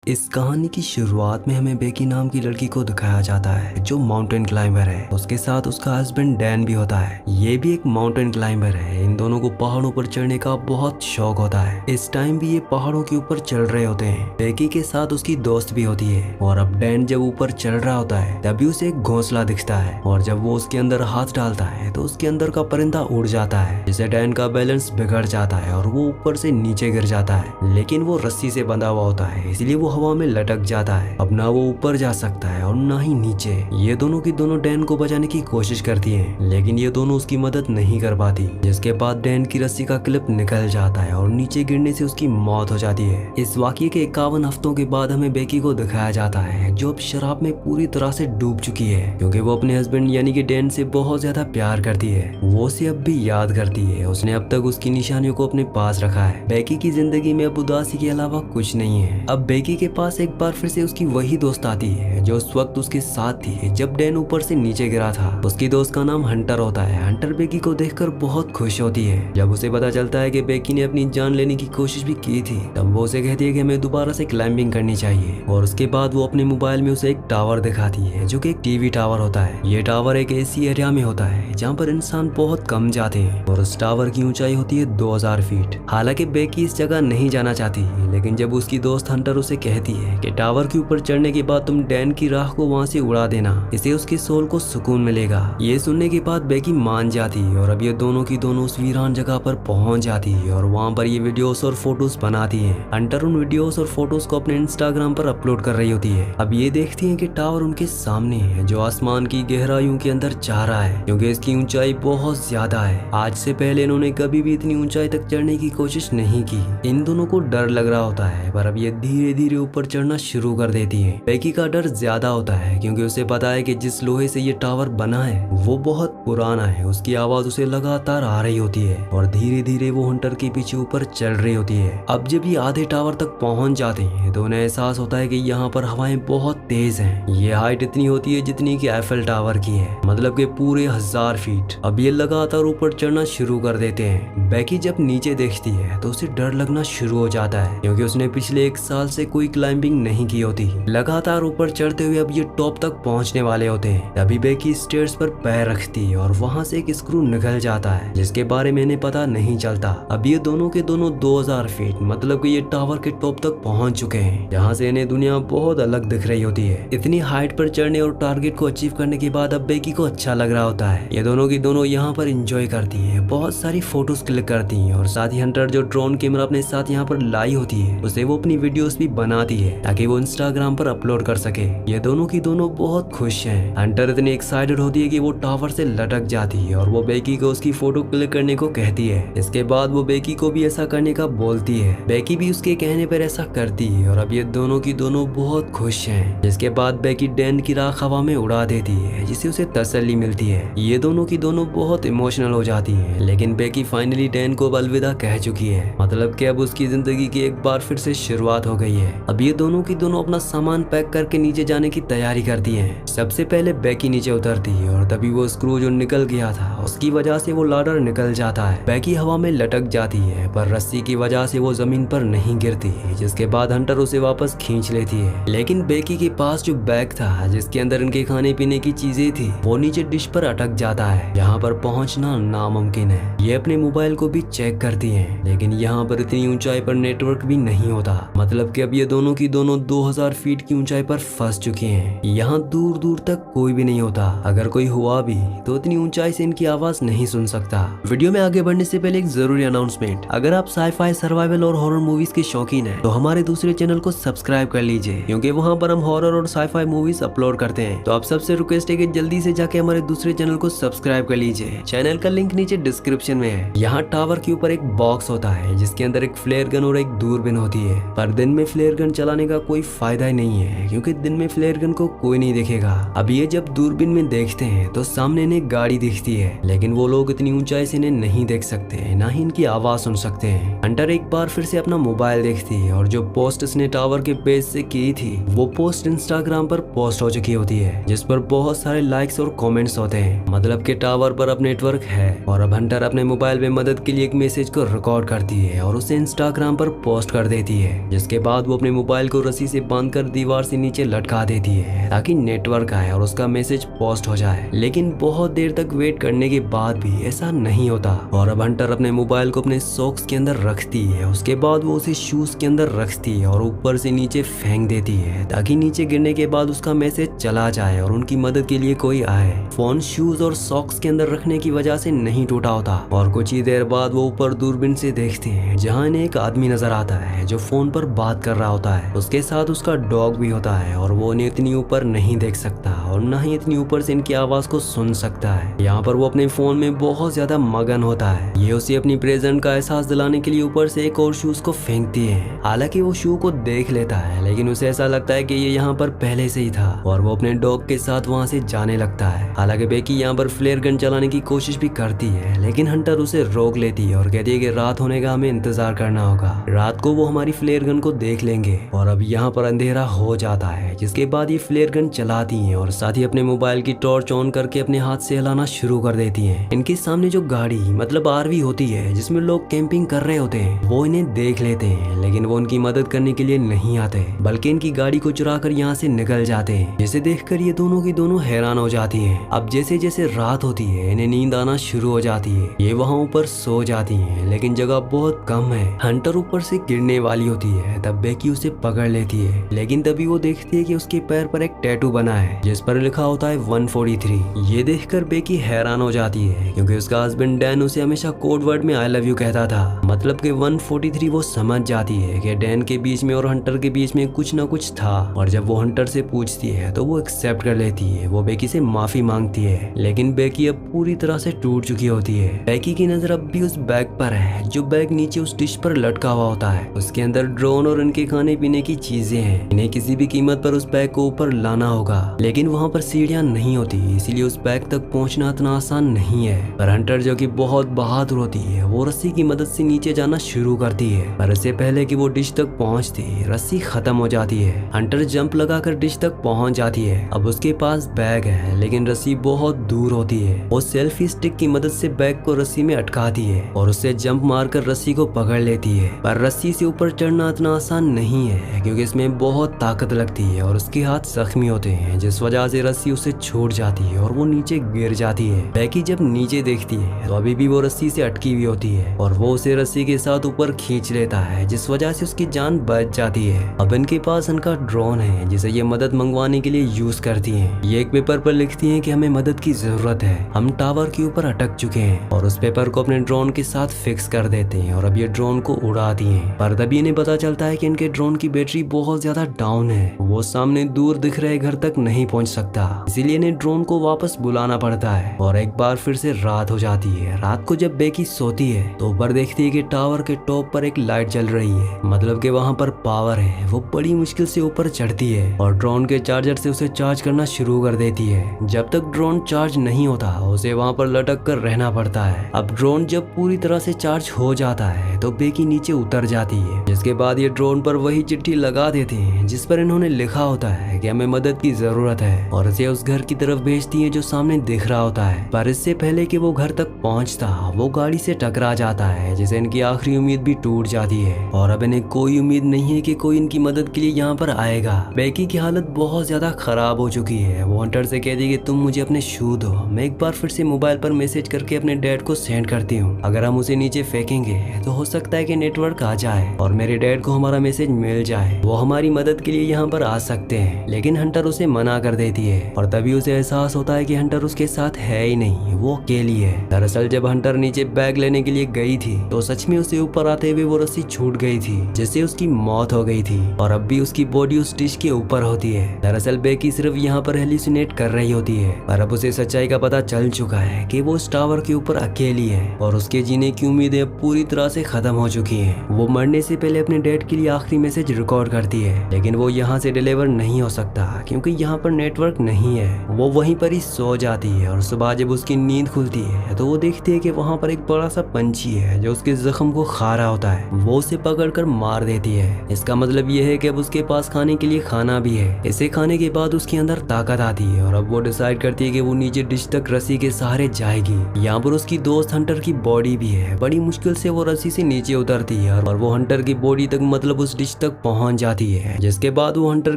इस कहानी की शुरुआत में हमें बेकी नाम की लड़की को दिखाया जाता है जो माउंटेन क्लाइंबर है। उसके साथ उसका हस्बैंड डैन भी होता है, ये भी एक माउंटेन क्लाइंबर है। इन दोनों को पहाड़ों पर चढ़ने का बहुत शौक होता है। इस टाइम भी ये पहाड़ों के ऊपर चढ़ रहे होते हैं। बेकी के साथ उसकी दोस्त भी होती है और अब डैन जब ऊपर चढ़ रहा होता है तभी उसे एक घोंसला दिखता है और जब वो उसके अंदर हाथ डालता है तो उसके अंदर का परिंदा उड़ जाता है, जिससे डैन का बैलेंस बिगड़ जाता है और वो ऊपर से नीचे गिर जाता है। लेकिन वो रस्सी से बंधा हुआ होता है इसलिए वो हवा में लटक जाता है। अब ना वो ऊपर जा सकता है और ना ही नीचे। ये दोनों की दोनों डैन को बचाने की कोशिश करती हैं, लेकिन ये दोनों उसकी मदद नहीं कर पाती, जिसके बाद डैन की रस्सी का क्लिप निकल जाता है और नीचे गिरने से उसकी मौत हो जाती है। इस वाकये के 51 हफ्तों के बाद हमें बेकी को दिखाया जाता है जो अब शराब में पूरी तरह से डूब चुकी है, क्योंकि वो अपने हस्बैंड यानी कि डैन से बहुत ज्यादा प्यार करती है। वो उसे अब भी याद करती है। उसने अब तक उसकी निशानियों को अपने पास रखा है। बेकी की जिंदगी में अब उदासी के अलावा कुछ नहीं है। अब बेकी के पास एक बार फिर से उसकी वही दोस्त आती है जो उस वक्त उसके साथ थी जब डैन ऊपर से नीचे गिरा था। उसकी दोस्त का नाम हंटर होता है। हंटर बेकी को देखकर बहुत खुश होती है। जब उसे पता चलता है कि बेकी ने अपनी जान लेने की कोशिश भी की थी तब वो उसे कहती है कि हमें दोबारा से क्लाइंबिंग करनी चाहिए। और उसके बाद वो अपने मोबाइल में उसे एक टावर दिखाती है जो कि एक टीवी टावर होता है। ये टावर एक ऐसी एरिया में होता है जहाँ पर इंसान बहुत कम जाते हैं और उस टावर की ऊंचाई होती है 2000 फीट। हालांकि बेकी इस जगह नहीं जाना चाहती, लेकिन जब उसकी दोस्त हंटर उसे कहती है कि टावर के ऊपर चढ़ने के बाद तुम डैन की राह को वहां से उड़ा देना, इससे उसकी सोल को सुकून मिलेगा। ये सुनने के बाद बेकी मान जाती है और अब ये दोनों की दोनों उस वीरान जगह पर पहुंच जाती है और वहां पर ये वीडियोस और फोटोज बनाती है। हंटर उन वीडियोस और फोटोज को अपने इंस्टाग्राम पर अपलोड कर रही होती है। अब ये देखती है कि टावर उनके सामने है जो आसमान की गहराइयों के अंदर जा रहा है, क्योंकि इसकी ऊंचाई बहुत ज्यादा है। आज से पहले इन्होंने कभी भी इतनी ऊंचाई तक चढ़ने की कोशिश नहीं की। इन दोनों को डर लग रहा होता है, पर अब ये धीरे धीरे ऊपर चढ़ना शुरू कर देती है। बेकी का डर ज्यादा होता है क्योंकि उसे पता है कि जिस लोहे से ये टावर बना है वो बहुत पुराना है। उसकी आवाज उसे लगातार आ रही होती है और धीरे धीरे वो हंटर के पीछे ऊपर चढ़ रही होती है। अब जब ये आधे टावर तक पहुंच जाते हैं तो उन्हें एहसास होता है कि यहाँ पर हवाएं बहुत तेज हैं। ये हाइट इतनी होती है जितनी कि एफिल टावर की है, मतलब कि पूरे 1000 फीट। अब ये लगातार ऊपर चढ़ना शुरू कर देते हैं। बेकी जब नीचे देखती है तो उसे डर लगना शुरू हो जाता है, क्योंकि उसने पिछले 1 साल से कोई क्लाइंबिंग नहीं की होती। लगातार ऊपर चढ़ते हुए अब ये टॉप तक पहुंचने वाले होते हैं। तभी बेकी स्टेयर्स पर पैर रखती है और वहां से एक स्क्रू निकल जाता है जिसके बारे में इन्हें पता नहीं चलता। अब ये दोनों के दोनों 2000 फीट मतलब कि ये टावर के टॉप तक पहुंच चुके हैं, जहां से इन्हें दुनिया बहुत अलग दिख रही होती है। इतनी हाइट पर चढ़ने और टारगेट को अचीव करने के बाद अब बेकी को अच्छा लग रहा होता है। ये दोनों की दोनों यहाँ पर एंजॉय करती है, बहुत सारी फोटोज क्लिक करती है और साथ ही हंटर जो ड्रोन कैमरा अपने साथ यहाँ पर लाई होती है उसे वो अपनी वीडियोस भी बनाती है ताकि वो इंस्टाग्राम पर अपलोड कर सके। ये दोनों की दोनों बहुत खुश हैं। हंटर इतनी एक्साइटेड होती है कि वो टावर से लटक जाती है और वो बेकी को उसकी फोटो क्लिक करने को कहती है। इसके बाद वो बेकी को भी ऐसा करने का बोलती है। बेकी भी उसके कहने पर ऐसा करती है और अब ये दोनों की दोनों बहुत खुश हैं। जिसके बाद बेकी डैन की राख हवा में उड़ा देती है जिससे उसे तसल्ली मिलती है। ये दोनों की दोनों बहुत इमोशनल हो जाती है, लेकिन बेकी फाइनली डैन को अलविदा कह चुकी है, मतलब कि अब उसकी जिंदगी की एक बार फिर से शुरुआत हो गई है। अब ये दोनों की दोनों अपना सामान पैक करके नीचे जाने की तैयारी करती हैं। सबसे पहले बेकी नीचे उतरती है और तभी वो स्क्रू जो निकल गया था उसकी वजह से वो लाडर निकल जाता है। बेकी हवा में लटक जाती है पर रस्सी की वजह से वो जमीन पर नहीं गिरती, जिसके बाद हंटर उसे वापस खींच लेती है। लेकिन बेकी के पास जो बैग था जिसके अंदर इनके खाने पीने की चीजें थी वो नीचे डिश पर अटक जाता है। यहाँ पर पहुँचना नामुमकिन है। ये अपने मोबाइल को भी चेक करती है, लेकिन यहाँ पर इतनी ऊंचाई पर नेटवर्क भी नहीं होता, मतलब कि अब ये दोनों की दोनों 2000 फीट की ऊंचाई पर फंस चुके हैं। यहाँ दूर दूर तक कोई भी नहीं होता, अगर कोई हुआ भी तो इतनी ऊंचाई से इनकी आवाज नहीं सुन सकता। वीडियो में आगे बढ़ने से पहले एक जरूरी अनाउंसमेंट, अगर आप साईफाई, सर्वाइवल और हॉरर मूवीज के शौकीन हैं तो हमारे दूसरे चैनल को सब्सक्राइब कर लीजिए, क्योंकि वहाँ पर हम हॉरर और साईफाई मूवीज अपलोड करते हैं। तो आप सबसे रिक्वेस्ट है कि जल्दी से जाके हमारे दूसरे चैनल को सब्सक्राइब कर लीजिए। चैनल का लिंक नीचे डिस्क्रिप्शन में है। यहाँ टावर के ऊपर एक बॉक्स होता है जिसके अंदर एक फ्लेयर गन और एक दूरबीन होती है, पर दिन में फ्लेयर गन चलाने का कोई फायदा ही नहीं है क्योंकि दिन में फ्लेयर गन को कोई नहीं देखेगा। अब ये जब दूरबीन में देखते हैं तो सामने इन्हें गाड़ी दिखती है, लेकिन वो लोग इतनी ऊंचाई से इन्हें नहीं देख सकते, ना ही इनकी आवाज सुन सकते हैं। हंटर एक बार फिर से अपना मोबाइल देखती है और जो पोस्ट इसने टावर के पेज से की थी वो पोस्ट इंस्टाग्राम पर पोस्ट हो चुकी होती है, जिस पर बहुत सारे लाइक्स और कमेंट्स होते हैं, मतलब कि टावर पर अब नेटवर्क है। और अब हंटर अपने मोबाइल में मदद के लिए एक मैसेज को रिकॉर्ड करती है और उसे इंस्टाग्राम पर पोस्ट कर देती है, जिसके बाद वो अपने मोबाइल को रस्सी से बांधकर दीवार से नीचे लटका देती है ताकि नेटवर्क आए और उसका मैसेज पोस्ट हो जाए। लेकिन बहुत देर तक वेट करने के बाद भी ऐसा नहीं होता और अब हंटर अपने मोबाइल को अपने सॉक्स के अंदर रखती है। उसके बाद वो उसे शूज के अंदर रखती है और ऊपर से नीचे फेंक देती है ताकि नीचे गिरने के बाद उसका मैसेज चला जाए और उनकी मदद के लिए कोई आए। फोन शूज और सॉक्स के अंदर रखने की वजह से नहीं टूटा होता और कुछ ही देर बाद वो ऊपर दूरबीन से देखते हैं जहाँ इन्हें एक आदमी नजर आता है जो फोन पर बात कर रहा होता है। उसके साथ उसका डॉग भी होता है और वो उन्हें इतनी ऊपर नहीं देख सकता और न ही इतनी ऊपर से इनकी आवाज को सुन सकता है। यहाँ पर वो अपने फोन में बहुत ज्यादा मगन होता है। ये उसे अपनी प्रेजेंट का एहसास दिलाने के लिए ऊपर से एक और शूज को फेंकती है। हालांकि वो शू को देख लेता है लेकिन उसे ऐसा लगता है कि ये यहाँ पर पहले से ही था और वो अपने डॉग के साथ वहाँ से जाने लगता है। हालांकि बेकी यहाँ पर फ्लेयर गन चलाने की कोशिश भी करती है लेकिन हंटर उसे रोक लेती है और कहती है कि रात होने का हमें इंतजार करना होगा, रात को वो हमारी फ्लेयर गन को देख लेंगे। और अब यहाँ पर अंधेरा हो जाता है जिसके बाद ये फ्लेयर गन चलाती हैं और साथ ही अपने मोबाइल की टॉर्च ऑन करके अपने हाथ से हिलाना शुरू कर देती हैं। इनके सामने जो गाड़ी मतलब आरवी होती है जिसमें लोग कैंपिंग कर रहे होते हैं वो इन्हें देख लेते हैं लेकिन वो उनकी मदद करने के लिए नहीं आते बल्कि इनकी गाड़ी को चुरा कर यहाँ से निकल जाते हैं, जिसे देखकर ये दोनों की दोनों हैरान हो जाती हैं। अब जैसे जैसे रात होती है इन्हें नींद आना शुरू हो जाती है। ये वहाँ ऊपर सो जाती हैं लेकिन जगह बहुत कम है। हंटर ऊपर से गिरने वाली होती है तब बेकी उसे पकड़ लेती है लेकिन तभी वो देखती है कि उसके पैर पर एक टैटू बना है जिस पर लिखा होता है 143। ये देखकर बेकी हैरान हो जाती है क्योंकि उसका हस्बैंड डैन उसे हमेशा कोड वर्ड में आई लव यू कहता था। मतलब कि 143 वो समझ जाती है कि डैन के बीच में और हंटर के बीच में कुछ ना कुछ था और जब वो हंटर से पूछती है तो वो एक्सेप्ट कर लेती है। वो बेकी से माफी मांगती है लेकिन बेकी अब पूरी तरह से टूट चुकी होती है। बेकी की नजर अब भी उस बैग पर है जो बैग नीचे उस डिश पर लटका हुआ होता है। उसके अंदर ड्रोन और उनके खाने पीने की चीजें हैं। इन्हें किसी भी कीमत पर उस बैग को ऊपर लाना होगा लेकिन वहाँ पर सीढ़ियाँ नहीं होती इसीलिए उस बैग तक पहुँचना इतना आसान नहीं है। पर हंटर जो कि बहुत बहादुर होती है वो रस्सी की मदद से नीचे जाना शुरू करती है पर इससे पहले कि वो डिश तक पहुँचती रस्सी खत्म हो जाती है। हंटर जंप लगाकर डिश तक पहुँच जाती है। अब उसके पास बैग है लेकिन रस्सी बहुत दूर होती है। वो सेल्फी स्टिक की मदद से बैग को रस्सी में अटकाती है और उससे जंप मारकर रस्सी को पकड़ लेती है। पर रस्सी से ऊपर चढ़ना इतना आसान नहीं है क्योंकि इसमें बहुत ताकत लगती है और उसके हाथ जख्मी होते हैं जिस वजह से रस्सी उसे छूट जाती है और वो नीचे गिर जाती है। बेकी जब नीचे देखती है तो अभी भी वो रस्सी से अटकी हुई होती है और वो उसे रस्सी के साथ ऊपर खींच लेता है जिस वजह से उसकी जान बच जाती है। अब इनके पास इनका ड्रोन है जिसे ये मदद मंगवाने के लिए यूज करती हैं। ये एक पेपर पर लिखती हैं कि हमें मदद की जरूरत है, हम टावर के ऊपर अटक चुके हैं और उस पेपर को अपने ड्रोन के साथ फिक्स कर देते हैं और अब ये ड्रोन को उड़ाती हैं। पर तभी इन्हें पता चलता है कि इनके ड्रोन की बैटरी बहुत ज्यादा डाउन है, वो सामने दूर दिख रहे घर तक नहीं पहुंच सकता, इसीलिए इन्हें ड्रोन को वापस बुलाना पड़ता है और एक बार फिर से रात हो जाती है। रात को जब बेकी सोती है तो ऊपर देखती है कि टावर के टॉप पर एक लाइट जल रही है, मतलब कि वहाँ पर पावर है। वो बड़ी मुश्किल से ऊपर चढ़ती है और ड्रोन के चार्जर से उसे चार्ज करना शुरू कर देती है। जब तक ड्रोन चार्ज नहीं होता उसे वहाँ पर लटक कर रहना पड़ता है। अब ड्रोन जब पूरी तरह से चार्ज हो जाता है तो बेकी नीचे उतर जाती है, जिसके बाद ये ड्रोन पर वही चिट्ठी लगा देते हैं जिस पर इन्होंने लिखा होता है कि हमें मदद की जरूरत है और इसे उस घर की तरफ भेजती है जो सामने दिख रहा होता है। पर इससे पहले कि वो घर तक पहुंचता वो गाड़ी से टकरा जाता है जिससे इनकी आखिरी उम्मीद भी टूट जाती है और अब इन्हें कोई उम्मीद नहीं है कि कोई इनकी मदद के लिए यहाँ पर आएगा। बेकी की हालत बहुत ज्यादा खराब हो चुकी है। वो हंटर से कहती है कि तुम मुझे अपने शू दो, मैं एक बार फिर से मोबाइल पर मैसेज करके अपने डैड को सेंड करती हूँ। अगर हम उसे नीचे फेंकेंगे तो हो सकता है कि नेटवर्क आ जाए और मेरे डैड को हमारा मैसेज मिल जाए, वो हमारी मदद के लिए यहाँ पर आ सकते हैं। लेकिन हंटर उसे मना कर देती है और तभी उसे एहसास होता है कि हंटर उसके साथ है ही नहीं, वो अकेली है। दरअसल जब हंटर नीचे बैग लेने के लिए गई थी तो सच में उसे ऊपर आते हुए वो रस्सी छूट गई थी जिससे उसकी मौत हो गई थी और अब भी उसकी बॉडी उस डिश के ऊपर होती है। दरअसल बेकी सिर्फ यहाँ पर हेलुसिनेट कर रही होती है, पर अब उसे सच्चाई का पता चल चुका है कि वो उस टावर के ऊपर अकेली है और उसके जीने की उम्मीदें पूरी तरह से खत्म हो चुकी हैं। वो मरने से पहले अपने डैड के लिए आखिरी मैसेज रिकॉर्ड करती है लेकिन वो यहाँ से डिलीवर नहीं हो सकता क्योंकि यहाँ पर नेटवर्क नेटवर्क नहीं है। वो वहीं पर ही सो जाती है और सुबह जब उसकी नींद खुलती है तो वो देखती है कि वहाँ पर एक बड़ा सा पंछी है जो उसके जख्म को खा रहा होता है। वो उसे पकड़कर मार देती है। इसका मतलब ये है कि अब उसके पास खाने के लिए खाना भी है। इसे खाने के बाद उसके अंदर ताकत आती है और अब वो डिसाइड करती है कि वो नीचे डिश तक रस्सी के सहारे जाएगी। यहाँ पर उसकी दोस्त हंटर की बॉडी भी है। बड़ी मुश्किल से वो रस्सी से नीचे उतरती है और वो हंटर की बॉडी तक मतलब उस डिश तक पहुंच जाती है। जिसके बाद वो हंटर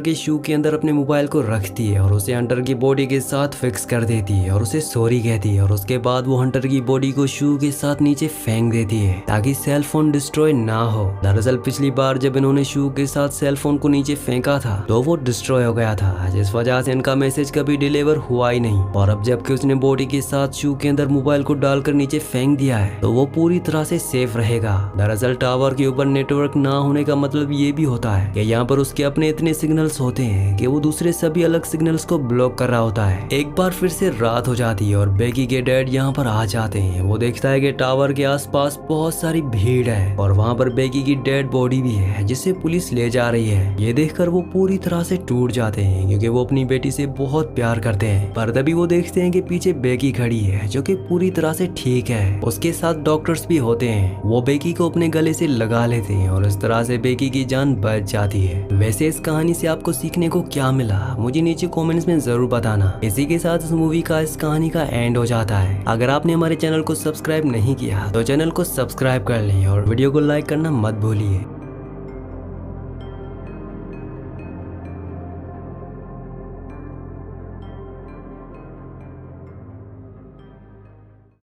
के शू के अंदर अपने मोबाइल को रखती है और उसे हंटर की बॉडी के साथ फिक्स कर देती है और उसे सॉरी कहती है। और उसके बाद वो हंटर की बॉडी को शू के साथ नीचे फेंक देती है ताकि सेल फोन डिस्ट्रॉय ना हो। दरअसल पिछली बार जब इन्होंने शू के साथ सेल फोन को नीचे फेंका था तो वो डिस्ट्रॉय हो गया था, जिस वजह से इनका मैसेज कभी डिलीवर हुआ ही नहीं। और अब जबकि उसने बॉडी के साथ शू के अंदर मोबाइल को डालकर नीचे फेंक दिया है तो वो पूरी तरह से सेफ रहेगा। दरअसल टावर के ऊपर नेटवर्क ना होने का मतलब ये भी होता है कि यहाँ पर उसके अपने इतने सिग्नल्स होते हैं कि वो दूसरे सभी अलग सिग्नल्स को ब्लॉक कर रहा होता है। एक बार फिर से रात हो जाती है और बेकी के डैड यहाँ पर आ जाते हैं। वो देखता है कि टावर के आसपास बहुत सारी भीड़ है और वहाँ पर बेकी की डेड बॉडी भी है जिसे पुलिस ले जा रही है। ये देखकर वो पूरी तरह से टूट जाते हैं क्योंकि वो अपनी बेटी से बहुत प्यार करते हैं। पर तभी वो देखते हैं कि पीछे बेकी खड़ी है जो कि पूरी तरह से ठीक है। उसके साथ डॉक्टर्स भी होते हैं। वो बेकी को अपने गले से लगा लेते हैं और इस तरह से बेकी की जान बच जाती है। वैसे इस कहानी से आपको सीखने को क्या मिला मुझे नीचे कमेंट्स में जरूर बताना। इसी के साथ इस मूवी का इस कहानी का एंड हो जाता है। अगर आपने हमारे चैनल को सब्सक्राइब नहीं किया तो चैनल को सब्सक्राइब कर लें और वीडियो को लाइक करना मत भूलिए।